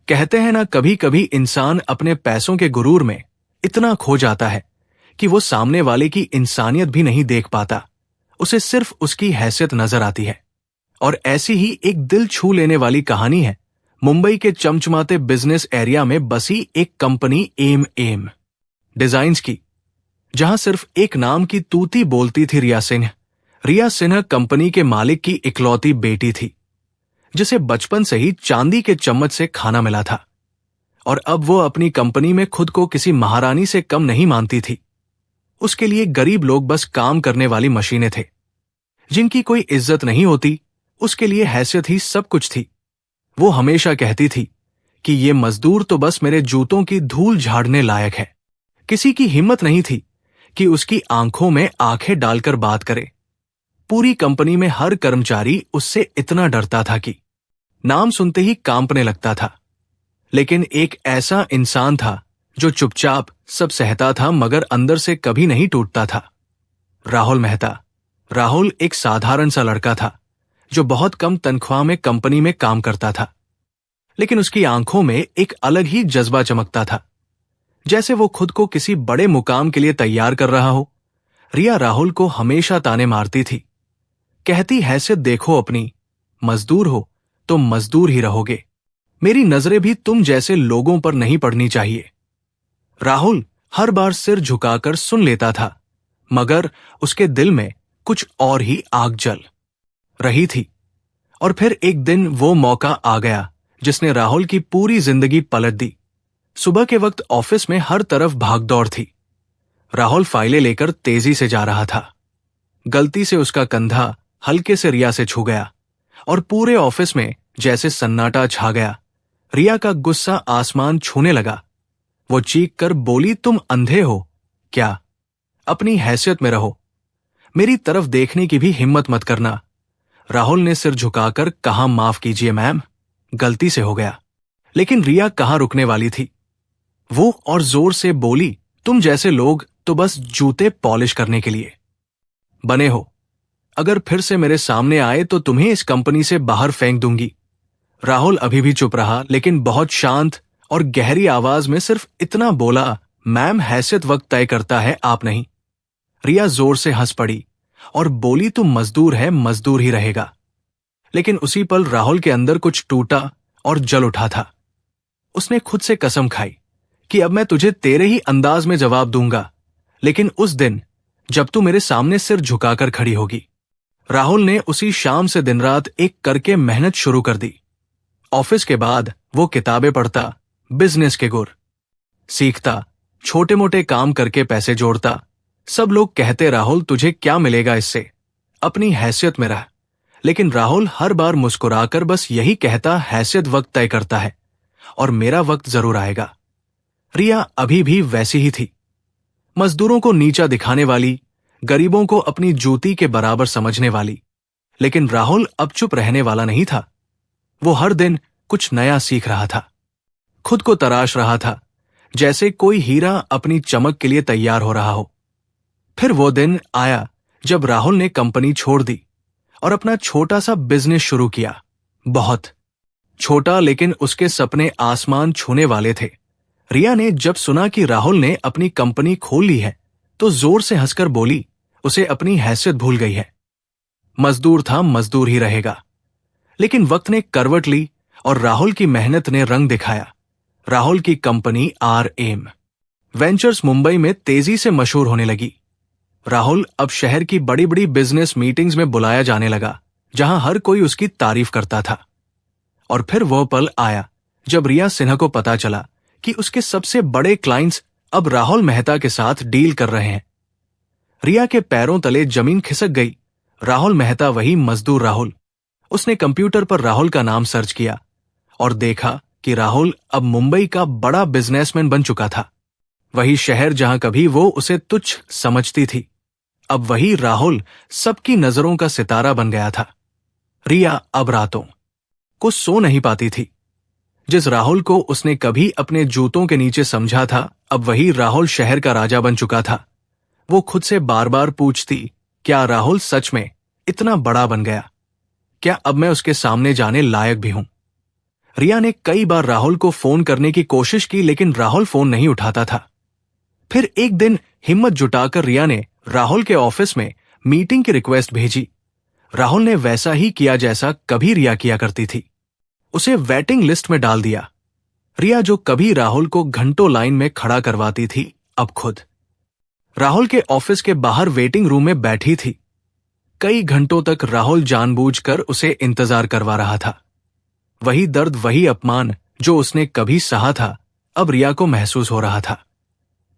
कहते हैं ना, कभी कभी इंसान अपने पैसों के गुरूर में इतना खो जाता है कि वो सामने वाले की इंसानियत भी नहीं देख पाता। उसे सिर्फ उसकी हैसियत नजर आती है। और ऐसी ही एक दिल छू लेने वाली कहानी है मुंबई के चमचमाते बिजनेस एरिया में बसी एक कंपनी एम डिजाइन्स की, जहां सिर्फ एक नाम की तूती बोलती थी रिया सिन्हा। रिया सिन्हा कंपनी के मालिक की इकलौती बेटी थी, जिसे बचपन से ही चांदी के चम्मच से खाना मिला था। और अब वो अपनी कंपनी में खुद को किसी महारानी से कम नहीं मानती थी। उसके लिए गरीब लोग बस काम करने वाली मशीनें थे, जिनकी कोई इज्जत नहीं होती। उसके लिए हैसियत ही सब कुछ थी। वो हमेशा कहती थी कि ये मजदूर तो बस मेरे जूतों की धूल झाड़ने लायक है। किसी की हिम्मत नहीं थी कि उसकी आंखों में आंखें डालकर बात करे। पूरी कंपनी में हर कर्मचारी उससे इतना डरता था कि नाम सुनते ही कांपने लगता था। लेकिन एक ऐसा इंसान था जो चुपचाप सब सहता था, मगर अंदर से कभी नहीं टूटता था। राहुल मेहता। राहुल एक साधारण सा लड़का था जो बहुत कम तनख्वाह में कंपनी में काम करता था, लेकिन उसकी आंखों में एक अलग ही जज्बा चमकता था, जैसे वो खुद को किसी बड़े मुकाम के लिए तैयार कर रहा हो। रिया राहुल को हमेशा ताने मारती थी, कहती, हैसियत देखो अपनी, मजदूर हो तो मजदूर ही रहोगे। मेरी नजरें भी तुम जैसे लोगों पर नहीं पड़नी चाहिए। राहुल हर बार सिर झुकाकर सुन लेता था, मगर उसके दिल में कुछ और ही आग जल रही थी। और फिर एक दिन वो मौका आ गया जिसने राहुल की पूरी जिंदगी पलट दी। सुबह के वक्त ऑफिस में हर तरफ भागदौड़ थी। राहुल फाइलें लेकर तेजी से जा रहा था। गलती से उसका कंधा हल्के से रिया से छू गया और पूरे ऑफिस में जैसे सन्नाटा छा गया। रिया का गुस्सा आसमान छूने लगा। वो चीख कर बोली, तुम अंधे हो क्या? अपनी हैसियत में रहो, मेरी तरफ देखने की भी हिम्मत मत करना। राहुल ने सिर झुकाकर कहा, माफ कीजिए मैम, गलती से हो गया। लेकिन रिया कहाँ रुकने वाली थी। वो और जोर से बोली, तुम जैसे लोग तो बस जूते पॉलिश करने के लिए बने हो। अगर फिर से मेरे सामने आए तो तुम्हें इस कंपनी से बाहर फेंक दूंगी। राहुल अभी भी चुप रहा, लेकिन बहुत शांत और गहरी आवाज में सिर्फ इतना बोला, मैम, हैसियत वक्त तय करता है, आप नहीं। रिया जोर से हंस पड़ी और बोली, तुम मजदूर है, मजदूर ही रहेगा। लेकिन उसी पल राहुल के अंदर कुछ टूटा और जल उठा था। उसने खुद से कसम खाई कि अब मैं तुझे तेरे ही अंदाज में जवाब दूंगा, लेकिन उस दिन जब तू मेरे सामने सिर झुकाकर खड़ी होगी। राहुल ने उसी शाम से दिन रात एक करके मेहनत शुरू कर दी। ऑफिस के बाद वो किताबें पढ़ता, बिजनेस के गुर सीखता, छोटे मोटे काम करके पैसे जोड़ता। सब लोग कहते, राहुल तुझे क्या मिलेगा इससे, अपनी हैसियत में रह। लेकिन राहुल हर बार मुस्कुराकर बस यही कहता, हैसियत वक्त तय करता है और मेरा वक्त जरूर आएगा। रिया अभी भी वैसी ही थी, मजदूरों को नीचा दिखाने वाली, गरीबों को अपनी जूती के बराबर समझने वाली। लेकिन राहुल अब चुप रहने वाला नहीं था। वो हर दिन कुछ नया सीख रहा था, खुद को तराश रहा था, जैसे कोई हीरा अपनी चमक के लिए तैयार हो रहा हो। फिर वो दिन आया जब राहुल ने कंपनी छोड़ दी और अपना छोटा सा बिजनेस शुरू किया। बहुत छोटा, लेकिन उसके सपने आसमान छूने वाले थे। रिया ने जब सुना कि राहुल ने अपनी कंपनी खोल ली है तो जोर से हंसकर बोली, उसे अपनी हैसियत भूल गई है। मजदूर था, मजदूर ही रहेगा। लेकिन वक्त ने करवट ली और राहुल की मेहनत ने रंग दिखाया। राहुल की कंपनी RM वेंचर्स मुंबई में तेजी से मशहूर होने लगी। राहुल अब शहर की बड़ी बड़ी बिजनेस मीटिंग्स में बुलाया जाने लगा, जहां हर कोई उसकी तारीफ करता था। और फिर वह पल आया जब रिया सिन्हा को पता चला कि उसके सबसे बड़े क्लाइंट्स अब राहुल मेहता के साथ डील कर रहे हैं। रिया के पैरों तले जमीन खिसक गई। राहुल मेहता, वही मजदूर राहुल। उसने कंप्यूटर पर राहुल का नाम सर्च किया और देखा कि राहुल अब मुंबई का बड़ा बिजनेसमैन बन चुका था। वही शहर जहां कभी वो उसे तुच्छ समझती थी, अब वही राहुल सबकी नजरों का सितारा बन गया था। रिया अब रातों को सो नहीं पाती थी। जिस राहुल को उसने कभी अपने जूतों के नीचे समझा था, अब वही राहुल शहर का राजा बन चुका था। वो खुद से बार बार पूछती, क्या राहुल सच में इतना बड़ा बन गया? क्या अब मैं उसके सामने जाने लायक भी हूं? रिया ने कई बार राहुल को फोन करने की कोशिश की, लेकिन राहुल फोन नहीं उठाता था। फिर एक दिन हिम्मत जुटाकर रिया ने राहुल के ऑफिस में मीटिंग की रिक्वेस्ट भेजी। राहुल ने वैसा ही किया जैसा कभी रिया किया करती थी, उसे वेटिंग लिस्ट में डाल दिया। रिया जो कभी राहुल को घंटों लाइन में खड़ा करवाती थी, अब खुद राहुल के ऑफिस के बाहर वेटिंग रूम में बैठी थी। कई घंटों तक राहुल जानबूझकर उसे इंतजार करवा रहा था। वही दर्द, वही अपमान जो उसने कभी सहा था, अब रिया को महसूस हो रहा था।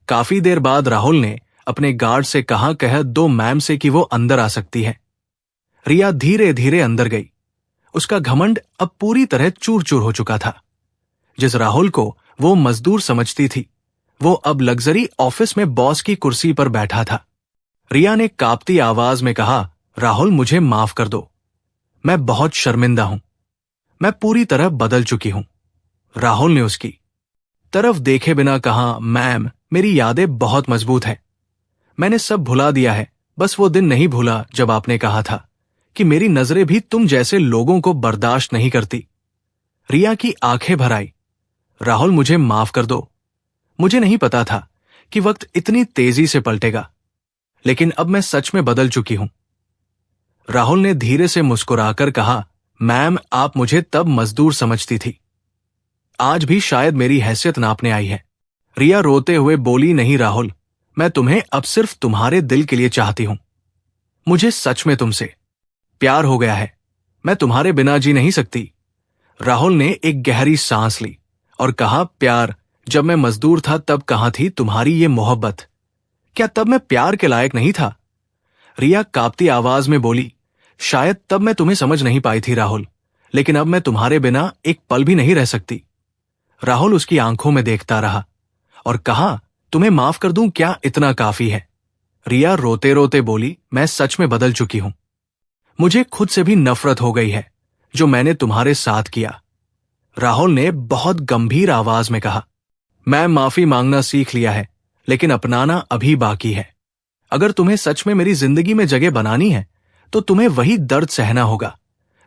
काफी देर बाद राहुल ने अपने गार्ड से कह दो मैम से कि वो अंदर आ सकती है। रिया धीरे धीरे अंदर गई। उसका घमंड अब पूरी तरह चूर चूर हो चुका था। जिस राहुल को वो मजदूर समझती थी, वो अब लग्जरी ऑफिस में बॉस की कुर्सी पर बैठा था। रिया ने कांपती आवाज में कहा, राहुल मुझे माफ कर दो, मैं बहुत शर्मिंदा हूं, मैं पूरी तरह बदल चुकी हूं। राहुल ने उसकी तरफ देखे बिना कहा, मैम मेरी यादें बहुत मजबूत हैं, मैंने सब भुला दिया है, बस वो दिन नहीं भूला जब आपने कहा था कि मेरी नजरें भी तुम जैसे लोगों को बर्दाश्त नहीं करती। रिया की आंखें भर आई। राहुल मुझे माफ कर दो, मुझे नहीं पता था कि वक्त इतनी तेजी से पलटेगा, लेकिन अब मैं सच में बदल चुकी हूं। राहुल ने धीरे से मुस्कुराकर कहा, मैम आप मुझे तब मजदूर समझती थी, आज भी शायद मेरी हैसियत नापने आई है। रिया रोते हुए बोली, नहीं राहुल, मैं तुम्हें अब सिर्फ तुम्हारे दिल के लिए चाहती हूं। मुझे सच में तुमसे प्यार हो गया है, मैं तुम्हारे बिना जी नहीं सकती। राहुल ने एक गहरी सांस ली और कहा, प्यार, जब मैं मजदूर था तब कहां थी तुम्हारी ये मोहब्बत? क्या तब मैं प्यार के लायक नहीं था? रिया कांपती आवाज में बोली, शायद तब मैं तुम्हें समझ नहीं पाई थी राहुल, लेकिन अब मैं तुम्हारे बिना एक पल भी नहीं रह सकती। राहुल उसकी आंखों में देखता रहा और कहा, तुम्हें माफ कर दूं क्या इतना काफी है? रिया रोते रोते बोली, मैं सच में बदल चुकी हूं, मुझे खुद से भी नफरत हो गई है जो मैंने तुम्हारे साथ किया। राहुल ने बहुत गंभीर आवाज में कहा, मैं माफी मांगना सीख लिया है, लेकिन अपनाना अभी बाकी है। अगर तुम्हें सच में मेरी जिंदगी में जगह बनानी है तो तुम्हें वही दर्द सहना होगा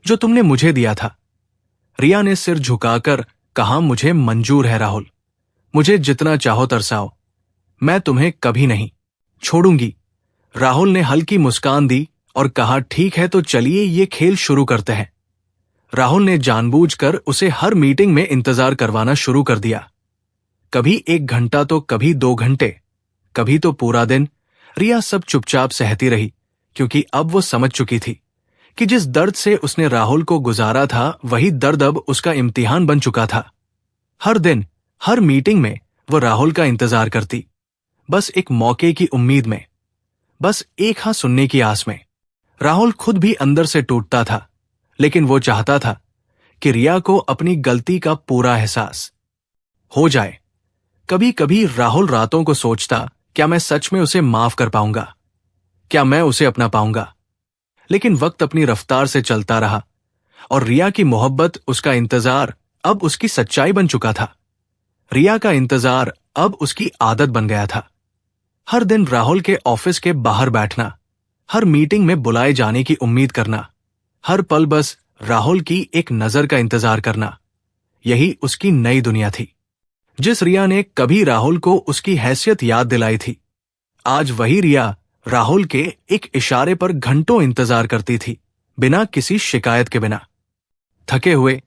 जो तुमने मुझे दिया था। रिया ने सिर झुकाकर कहा, मुझे मंजूर है राहुल, मुझे जितना चाहो तरसाओ, मैं तुम्हें कभी नहीं छोड़ूंगी। राहुल ने हल्की मुस्कान दी और कहा, ठीक है तो चलिए ये खेल शुरू करते हैं। राहुल ने जानबूझकर उसे हर मीटिंग में इंतजार करवाना शुरू कर दिया। कभी 1 घंटा तो कभी 2 घंटे, कभी तो पूरा दिन। रिया सब चुपचाप सहती रही, क्योंकि अब वो समझ चुकी थी कि जिस दर्द से उसने राहुल को गुजारा था, वही दर्द अब उसका इम्तिहान बन चुका था। हर दिन, हर मीटिंग में वो राहुल का इंतजार करती, बस एक मौके की उम्मीद में, बस एक हाँ सुनने की आस में। राहुल खुद भी अंदर से टूटता था, लेकिन वो चाहता था कि रिया को अपनी गलती का पूरा एहसास हो जाए। कभी कभी राहुल रातों को सोचता, क्या मैं सच में उसे माफ कर पाऊंगा? क्या मैं उसे अपना पाऊंगा? लेकिन वक्त अपनी रफ्तार से चलता रहा और रिया की मोहब्बत, उसका इंतजार अब उसकी सच्चाई बन चुका था। रिया का इंतजार अब उसकी आदत बन गया था। हर दिन राहुल के ऑफिस के बाहर बैठना, हर मीटिंग में बुलाए जाने की उम्मीद करना, हर पल बस राहुल की एक नजर का इंतजार करना, यही उसकी नई दुनिया थी। जिस रिया ने कभी राहुल को उसकी हैसियत याद दिलाई थी, आज वही रिया राहुल के एक इशारे पर घंटों इंतजार करती थी, बिना किसी शिकायत के बिना। थके हुए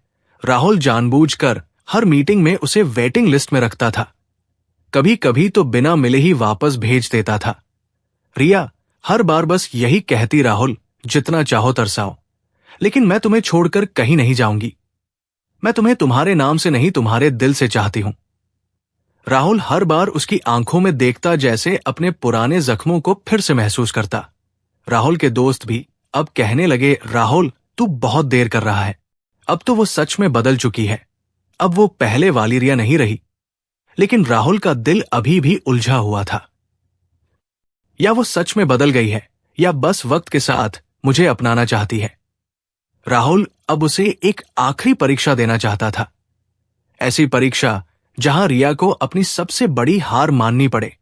राहुल जानबूझकर हर मीटिंग में उसे वेटिंग लिस्ट में रखता था। कभी कभी तो बिना मिले ही वापस भेज देता था। रिया हर बार बस यही कहती, राहुल जितना चाहो तरसाओ, लेकिन मैं तुम्हें छोड़कर कहीं नहीं जाऊंगी। मैं तुम्हें तुम्हारे नाम से नहीं, तुम्हारे दिल से चाहती हूं। राहुल हर बार उसकी आंखों में देखता, जैसे अपने पुराने जख्मों को फिर से महसूस करता। राहुल के दोस्त भी अब कहने लगे, राहुल तू बहुत देर कर रहा है, अब तो वो सच में बदल चुकी है, अब वो पहले वाली रिया नहीं रही। लेकिन राहुल का दिल अभी भी उलझा हुआ था। या वो सच में बदल गई है, या बस वक्त के साथ मुझे अपनाना चाहती है। राहुल अब उसे एक आखिरी परीक्षा देना चाहता था, ऐसी परीक्षा जहां रिया को अपनी सबसे बड़ी हार माननी पड़े।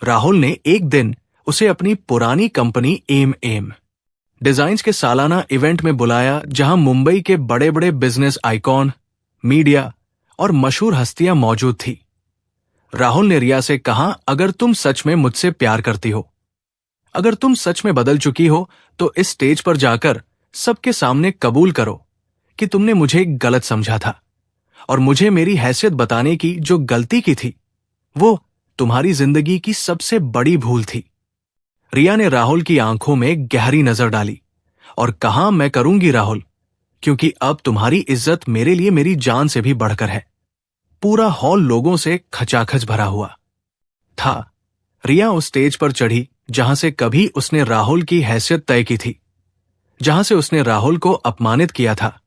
राहुल ने एक दिन उसे अपनी पुरानी कंपनी एम डिजाइन्स के सालाना इवेंट में बुलाया, जहां मुंबई के बड़े बड़े बिजनेस आइकॉन, मीडिया और मशहूर हस्तियां मौजूद थी। राहुल ने रिया से कहा, अगर तुम सच में मुझसे प्यार करती हो, अगर तुम सच में बदल चुकी हो, तो इस स्टेज पर जाकर सबके सामने कबूल करो कि तुमने मुझे गलत समझा था और मुझे मेरी हैसियत बताने की जो गलती की थी वो तुम्हारी जिंदगी की सबसे बड़ी भूल थी। रिया ने राहुल की आंखों में गहरी नजर डाली और कहा, मैं करूंगी राहुल, क्योंकि अब तुम्हारी इज्जत मेरे लिए मेरी जान से भी बढ़कर है। पूरा हॉल लोगों से खचाखच भरा हुआ था। रिया उस स्टेज पर चढ़ी जहां से कभी उसने राहुल की हैसियत तय की थी, जहां से उसने राहुल को अपमानित किया था।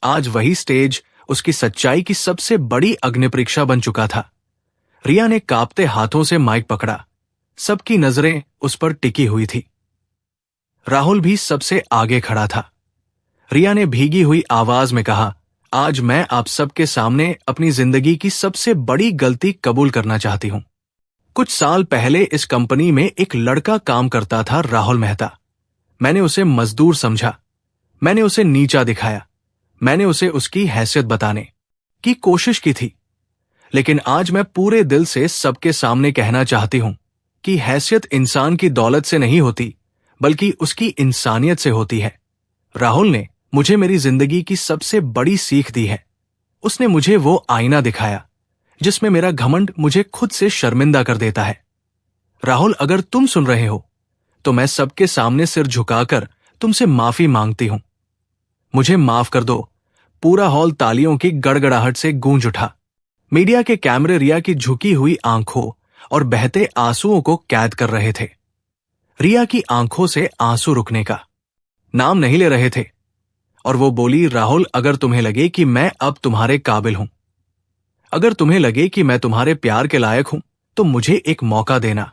आज वही स्टेज उसकी सच्चाई की सबसे बड़ी अग्निपरीक्षा बन चुका था। रिया ने कांपते हाथों से माइक पकड़ा। सबकी नजरें उस पर टिकी हुई थी। राहुल भी सबसे आगे खड़ा था। रिया ने भीगी हुई आवाज में कहा, आज मैं आप सबके सामने अपनी जिंदगी की सबसे बड़ी गलती कबूल करना चाहती हूं। कुछ साल पहले इस कंपनी में एक लड़का काम करता था, राहुल मेहता। मैंने उसे मजदूर समझा, मैंने उसे नीचा दिखाया, मैंने उसे उसकी हैसियत बताने की कोशिश की थी। लेकिन आज मैं पूरे दिल से सबके सामने कहना चाहती हूं कि हैसियत इंसान की दौलत से नहीं होती, बल्कि उसकी इंसानियत से होती है। राहुल ने मुझे मेरी जिंदगी की सबसे बड़ी सीख दी है। उसने मुझे वो आईना दिखाया जिसमें मेरा घमंड मुझे खुद से शर्मिंदा कर देता है। राहुल, अगर तुम सुन रहे हो तो मैं सबके सामने सिर झुकाकर तुमसे माफी मांगती हूं। मुझे माफ कर दो। पूरा हॉल तालियों की गड़गड़ाहट से गूंज उठा। मीडिया के कैमरे रिया की झुकी हुई आंखों और बहते आंसुओं को कैद कर रहे थे। रिया की आंखों से आंसू रुकने का नाम नहीं ले रहे थे और वो बोली, राहुल, अगर तुम्हें लगे कि मैं अब तुम्हारे काबिल हूं, अगर तुम्हें लगे कि मैं तुम्हारे प्यार के लायक हूं, तो मुझे एक मौका देना।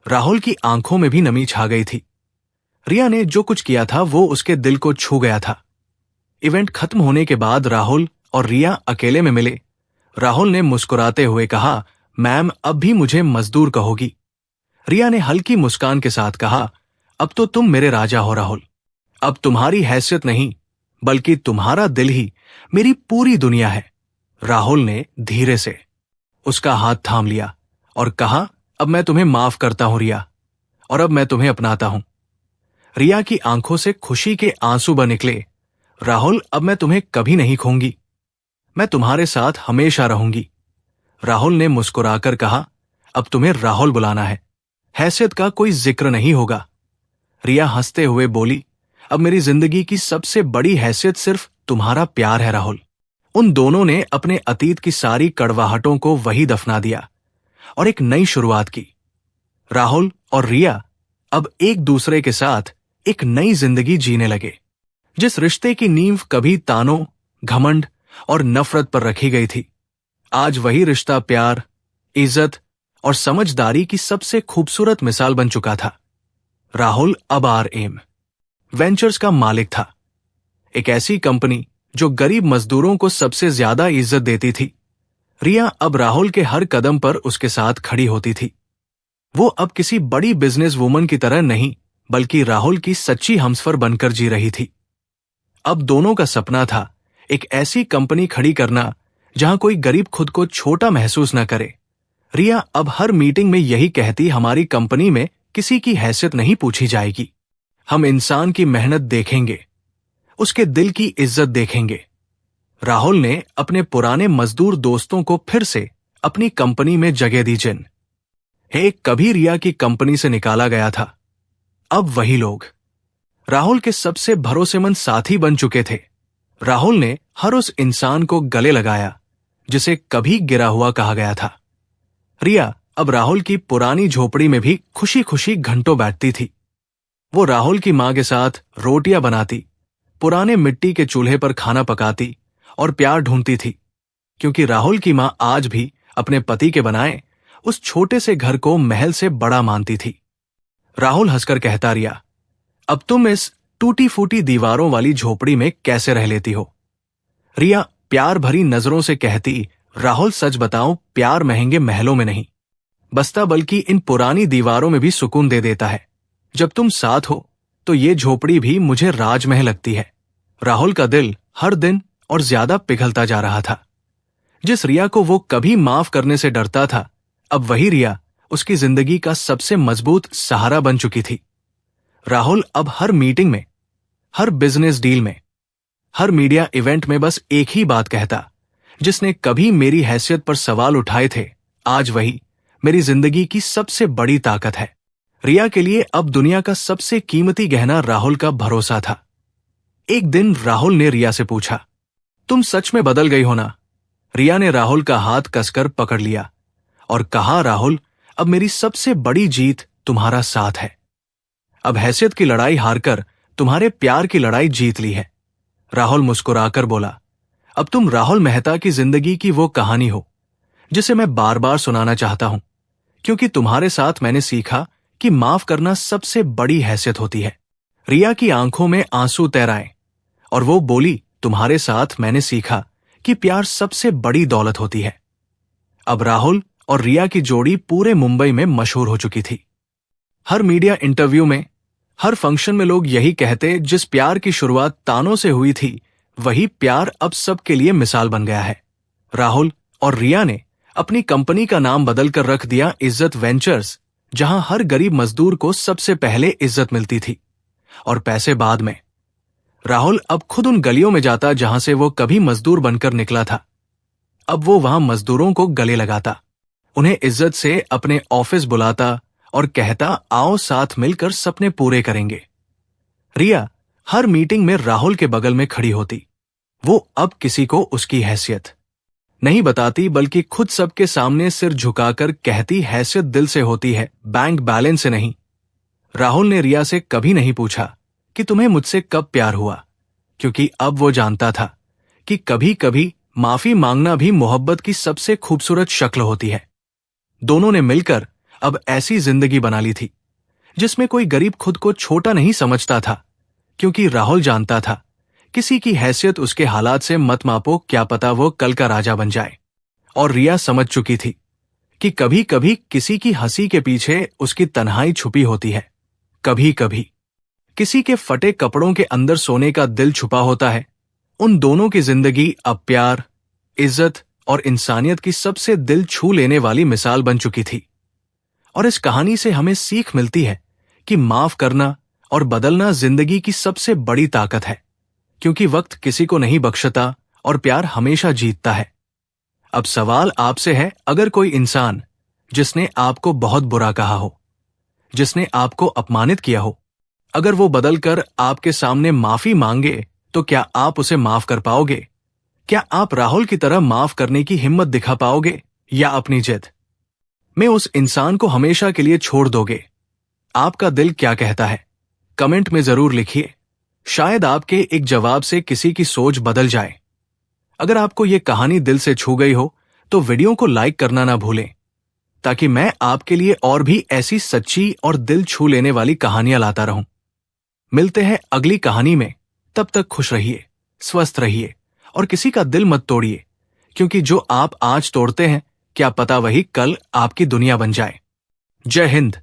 राहुल की आंखों में भी नमी छा गई थी। रिया ने जो कुछ किया था वो उसके दिल को छू गया था। इवेंट खत्म होने के बाद राहुल और रिया अकेले में मिले। राहुल ने मुस्कुराते हुए कहा, मैम, अब भी मुझे मजदूर कहोगी? रिया ने हल्की मुस्कान के साथ कहा, अब तो तुम मेरे राजा हो राहुल। अब तुम्हारी हैसियत नहीं, बल्कि तुम्हारा दिल ही मेरी पूरी दुनिया है। राहुल ने धीरे से उसका हाथ थाम लिया और कहा, अब मैं तुम्हें माफ करता हूं रिया, और अब मैं तुम्हें अपनाता हूं। रिया की आंखों से खुशी के आंसू बह निकले। राहुल, अब मैं तुम्हें कभी नहीं खोऊंगी, मैं तुम्हारे साथ हमेशा रहूंगी। राहुल ने मुस्कुराकर कहा, अब तुम्हें राहुल बुलाना है, हैसियत का कोई जिक्र नहीं होगा। रिया हंसते हुए बोली, अब मेरी जिंदगी की सबसे बड़ी हैसियत सिर्फ तुम्हारा प्यार है राहुल। उन दोनों ने अपने अतीत की सारी कड़वाहटों को वही दफना दिया और एक नई शुरुआत की। राहुल और रिया अब एक दूसरे के साथ एक नई जिंदगी जीने लगे। जिस रिश्ते की नींव कभी तानों, घमंड और नफरत पर रखी गई थी, आज वही रिश्ता प्यार, इज्जत और समझदारी की सबसे खूबसूरत मिसाल बन चुका था। राहुल अब RM वेंचर्स का मालिक था, एक ऐसी कंपनी जो गरीब मजदूरों को सबसे ज्यादा इज्जत देती थी। रिया अब राहुल के हर कदम पर उसके साथ खड़ी होती थी। वो अब किसी बड़ी बिजनेस वुमन की तरह नहीं, बल्कि राहुल की सच्ची हमसफर बनकर जी रही थी। अब दोनों का सपना था एक ऐसी कंपनी खड़ी करना जहां कोई गरीब खुद को छोटा महसूस न करे। रिया अब हर मीटिंग में यही कहती, हमारी कंपनी में किसी की हैसियत नहीं पूछी जाएगी, हम इंसान की मेहनत देखेंगे, उसके दिल की इज्जत देखेंगे। राहुल ने अपने पुराने मजदूर दोस्तों को फिर से अपनी कंपनी में जगह दी। जिन कभी रिया की कंपनी से निकाला गया था, अब वही लोग राहुल के सबसे भरोसेमंद साथी बन चुके थे। राहुल ने हर उस इंसान को गले लगाया जिसे कभी गिरा हुआ कहा गया था। रिया अब राहुल की पुरानी झोपड़ी में भी खुशी खुशी घंटों बैठती थी। वो राहुल की मां के साथ रोटियां बनाती, पुराने मिट्टी के चूल्हे पर खाना पकाती और प्यार ढूंढती थी, क्योंकि राहुल की मां आज भी अपने पति के बनाए उस छोटे से घर को महल से बड़ा मानती थी। राहुल हंसकर कहता, रिया, अब तुम इस टूटी फूटी दीवारों वाली झोपड़ी में कैसे रह लेती हो? रिया प्यार भरी नजरों से कहती, राहुल, सच बताऊं, प्यार महंगे महलों में नहीं बसता, बल्कि इन पुरानी दीवारों में भी सुकून दे देता है। जब तुम साथ हो तो ये झोपड़ी भी मुझे राजमहल लगती है। राहुल का दिल हर दिन और ज्यादा पिघलता जा रहा था। जिस रिया को वो कभी माफ करने से डरता था, अब वही रिया उसकी जिंदगी का सबसे मजबूत सहारा बन चुकी थी। राहुल अब हर मीटिंग में, हर बिजनेस डील में, हर मीडिया इवेंट में बस एक ही बात कहता, जिसने कभी मेरी हैसियत पर सवाल उठाए थे, आज वही मेरी जिंदगी की सबसे बड़ी ताकत है। रिया के लिए अब दुनिया का सबसे कीमती गहना राहुल का भरोसा था। एक दिन राहुल ने रिया से पूछा, तुम सच में बदल गई हो ना? रिया ने राहुल का हाथ कसकर पकड़ लिया और कहा, राहुल, अब मेरी सबसे बड़ी जीत तुम्हारा साथ है। अब हैसियत की लड़ाई हारकर तुम्हारे प्यार की लड़ाई जीत ली है। राहुल मुस्कुराकर बोला, अब तुम राहुल मेहता की जिंदगी की वो कहानी हो जिसे मैं बार बार सुनाना चाहता हूं, क्योंकि तुम्हारे साथ मैंने सीखा कि माफ करना सबसे बड़ी हैसियत होती है। रिया की आंखों में आंसू तैर आए और वो बोली, तुम्हारे साथ मैंने सीखा कि प्यार सबसे बड़ी दौलत होती है। अब राहुल और रिया की जोड़ी पूरे मुंबई में मशहूर हो चुकी थी। हर मीडिया इंटरव्यू में, हर फंक्शन में लोग यही कहते, जिस प्यार की शुरुआत तानों से हुई थी, वही प्यार अब सबके लिए मिसाल बन गया है। राहुल और रिया ने अपनी कंपनी का नाम बदलकर रख दिया इज्जत वेंचर्स, जहां हर गरीब मजदूर को सबसे पहले इज्जत मिलती थी और पैसे बाद में। राहुल अब खुद उन गलियों में जाता जहां से वो कभी मजदूर बनकर निकला था। अब वो वहां मजदूरों को गले लगाता, उन्हें इज्जत से अपने ऑफिस बुलाता और कहता, आओ साथ मिलकर सपने पूरे करेंगे। रिया हर मीटिंग में राहुल के बगल में खड़ी होती। वो अब किसी को उसकी हैसियत नहीं बताती, बल्कि खुद सबके सामने सिर झुकाकर कहती, हैसियत दिल से होती है, बैंक बैलेंस से नहीं। राहुल ने रिया से कभी नहीं पूछा कि तुम्हें मुझसे कब प्यार हुआ, क्योंकि अब वो जानता था कि कभी कभी माफी मांगना भी मोहब्बत की सबसे खूबसूरत शक्ल होती है। दोनों ने मिलकर अब ऐसी जिंदगी बना ली थी जिसमें कोई गरीब खुद को छोटा नहीं समझता था, क्योंकि राहुल जानता था, किसी की हैसियत उसके हालात से मत मापो, क्या पता वो कल का राजा बन जाए। और रिया समझ चुकी थी कि कभी कभी किसी की हंसी के पीछे उसकी तन्हाई छुपी होती है, कभी कभी किसी के फटे कपड़ों के अंदर सोने का दिल छुपा होता है। उन दोनों की जिंदगी अब प्यार, इज्जत और इंसानियत की सबसे दिल छू लेने वाली मिसाल बन चुकी थी। और इस कहानी से हमें सीख मिलती है कि माफ करना और बदलना जिंदगी की सबसे बड़ी ताकत है, क्योंकि वक्त किसी को नहीं बख्शता और प्यार हमेशा जीतता है। अब सवाल आपसे है, अगर कोई इंसान जिसने आपको बहुत बुरा कहा हो, जिसने आपको अपमानित किया हो, अगर वो बदलकर आपके सामने माफी मांगे, तो क्या आप उसे माफ कर पाओगे? क्या आप राहुल की तरह माफ करने की हिम्मत दिखा पाओगे, या अपनी जिद में उस इंसान को हमेशा के लिए छोड़ दोगे? आपका दिल क्या कहता है? कमेंट में जरूर लिखिए। शायद आपके एक जवाब से किसी की सोच बदल जाए। अगर आपको ये कहानी दिल से छू गई हो तो वीडियो को लाइक करना ना भूलें, ताकि मैं आपके लिए और भी ऐसी सच्ची और दिल छू लेने वाली कहानियां लाता रहूं। मिलते हैं अगली कहानी में। तब तक खुश रहिए, स्वस्थ रहिए और किसी का दिल मत तोड़िए, क्योंकि जो आप आज तोड़ते हैं, क्या पता वही कल आपकी दुनिया बन जाए। जय हिंद।